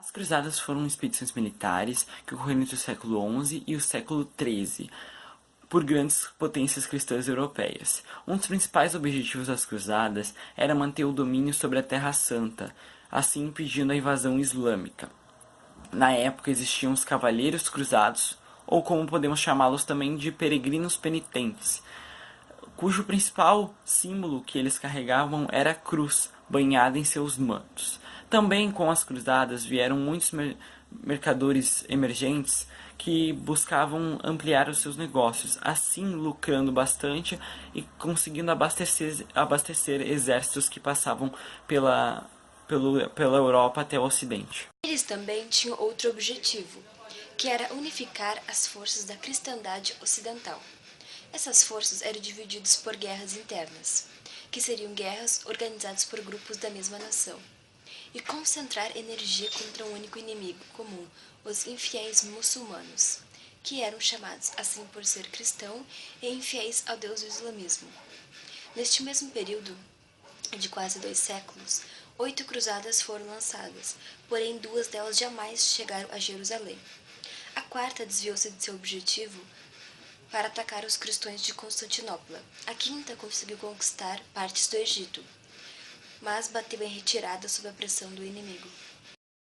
As cruzadas foram expedições militares que ocorreram entre o século XI e o século XIII por grandes potências cristãs europeias. Um dos principais objetivos das cruzadas era manter o domínio sobre a Terra Santa, assim impedindo a invasão islâmica. Na época existiam os cavaleiros cruzados, ou como podemos chamá-los também de peregrinos penitentes, cujo principal símbolo que eles carregavam era a cruz, banhada em seus mantos. Também com as cruzadas vieram muitos mercadores emergentes que buscavam ampliar os seus negócios, assim lucrando bastante e conseguindo abastecer exércitos que passavam pela Europa até o Ocidente. Eles também tinham outro objetivo, que era unificar as forças da cristandade ocidental. Essas forças eram divididas por guerras internas, que seriam guerras organizadas por grupos da mesma nação, e concentrar energia contra um único inimigo comum, os infiéis muçulmanos, que eram chamados assim por ser cristão e infiéis ao Deus do islamismo. Neste mesmo período de quase 2 séculos, 8 cruzadas foram lançadas, porém 2 delas jamais chegaram a Jerusalém. A quarta desviou-se de seu objetivo para atacar os cristãos de Constantinopla. A quinta conseguiu conquistar partes do Egito, mas bateu em retirada sob a pressão do inimigo.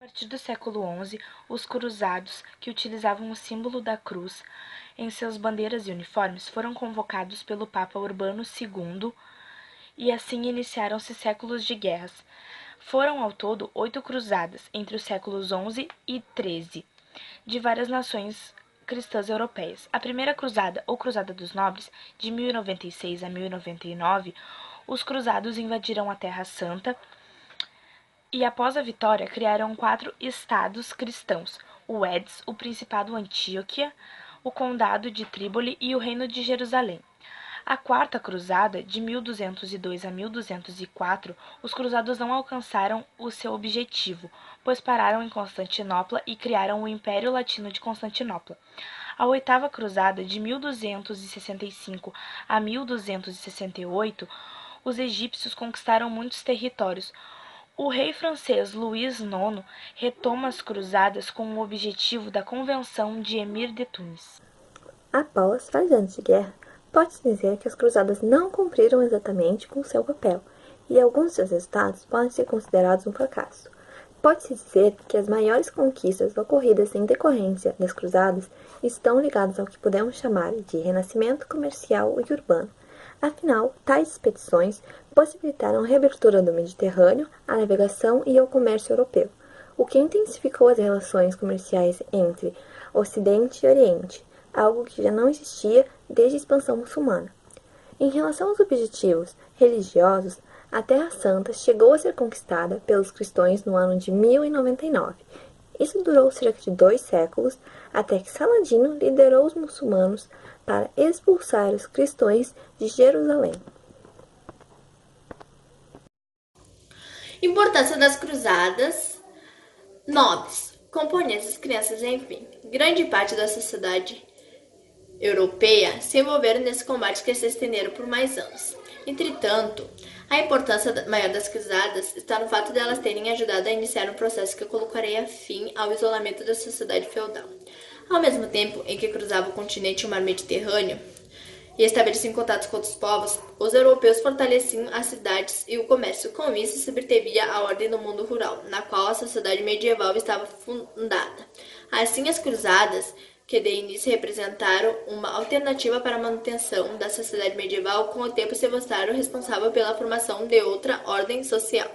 A partir do século XI, os cruzados, que utilizavam o símbolo da cruz em seus bandeiras e uniformes, foram convocados pelo Papa Urbano II e assim iniciaram-se séculos de guerras. Foram ao todo 8 cruzadas entre os séculos XI e XIII, de várias nações cristãs europeias. A primeira cruzada, ou Cruzada dos Nobres, de 1096 a 1099, os cruzados invadiram a Terra Santa e, após a vitória, criaram 4 estados cristãos: o Édesse, o Principado Antioquia, o Condado de Trípoli e o Reino de Jerusalém. A Quarta Cruzada, de 1202 a 1204, os cruzados não alcançaram o seu objetivo, pois pararam em Constantinopla e criaram o Império Latino de Constantinopla. A Oitava Cruzada, de 1265 a 1268, os egípcios conquistaram muitos territórios. O rei francês Luís IX retoma as cruzadas com o objetivo da Convenção de Emir de Tunis. Após vários anos de guerra, pode-se dizer que as cruzadas não cumpriram exatamente com seu papel, e alguns de seus resultados podem ser considerados um fracasso. Pode-se dizer que as maiores conquistas ocorridas em decorrência das cruzadas estão ligadas ao que podemos chamar de renascimento comercial e urbano. Afinal, tais expedições possibilitaram a reabertura do Mediterrâneo à navegação e ao comércio europeu, o que intensificou as relações comerciais entre Ocidente e Oriente, algo que já não existia desde a expansão muçulmana. Em relação aos objetivos religiosos, a Terra Santa chegou a ser conquistada pelos cristãos no ano de 1099. Isso durou cerca de 2 séculos, até que Saladino liderou os muçulmanos para expulsar os cristãos de Jerusalém. Importância das cruzadas. Nobres, camponeses, crianças, enfim, grande parte da sociedade europeia se envolveram nesse combate que se estenderam por mais anos. Entretanto, a importância maior das cruzadas está no fato de elas terem ajudado a iniciar um processo que colocaria fim ao isolamento da sociedade feudal. Ao mesmo tempo em que cruzava o continente e o mar Mediterrâneo e estabeleciam contatos com outros povos, os europeus fortaleciam as cidades e o comércio. Com isso, se obtevia a ordem do mundo rural, na qual a sociedade medieval estava fundada. Assim, as cruzadas, que de início representaram uma alternativa para a manutenção da sociedade medieval, com o tempo se mostraram responsáveis pela formação de outra ordem social.